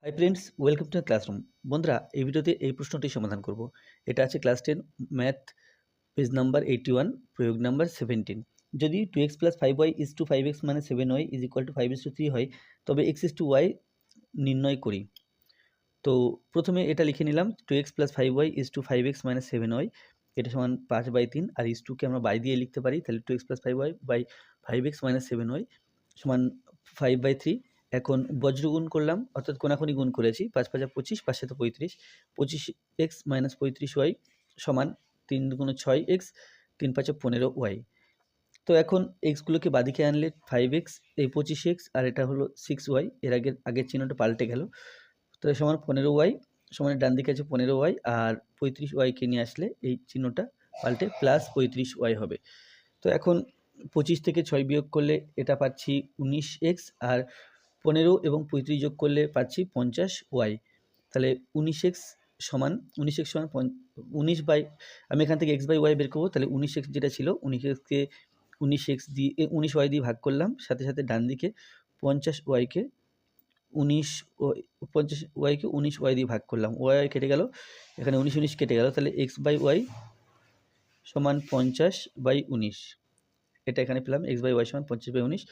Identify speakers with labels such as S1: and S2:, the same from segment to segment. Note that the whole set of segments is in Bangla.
S1: Hi friends, welcome to classroom. বন্ধুরা, এই ভিডিওতে এই প্রশ্নটি সমাধান করব। এটা আছে ক্লাস 10 ম্যাথ, পেজ নাম্বার 81, প্রয়োগ নাম্বার 17। যদি 2x plus 5y is two 5x মানে 7y ইজ ইকুয়াল টু 5:3 হয়, তবে x ইজ টু y নির্ণয় করি। তো প্রথমে এটা লিখে নিলাম, 2x plus 5y is two 5x মানে 7y, এটা সমান 5/3, আর ইজ টুকে আমরা বাই দিয়ে লিখতে পারি, তাহলে 2x plus 5y by 5x minus 7y সমান 5/3। এখন বজ্র গুণ করলাম, অর্থাৎ কোনাকুনি গুণ করেছি, 5 5 25, 5 7 35, 25x মাইনাস 35y সমান 3 × 6x, 3 5 15y। তো এখন এক্সগুলোকে বাদিকে আনলে 5x, এই 25x, আর এটা হলো 6y, এর আগের চিহ্নটা পাল্টে গেল, তো সমান 15y, সমান ডান দিকে আছে 15y, আর 35yকে নিয়ে আসলে এই চিহ্নটা পাল্টে প্লাস 35y হবে। তো এখন 25 থেকে 6 বিয়োগ করলে এটা পাচ্ছি 19x, আর 15 এবং 35 যোগ করলে পাচ্ছি 50y। তাহলে 19x সমান 19 বাই, আমি এখান থেকে x/y বের করবো, তাহলে 19x যেটা ছিল 19xকে 19y দিয়ে ভাগ করলাম, সাথে সাথে ডান দিকে 50yকে 19y দিয়ে ভাগ করলাম, y কেটে গেল, এখানে 19 কেটে গেল, তাহলে x/y সমান 50/19। এটা এখানে পেলাম, x/y সমান 50/19,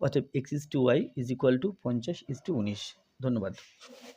S1: অতএব x is to y is equal to 50:19। ধন্যবাদ।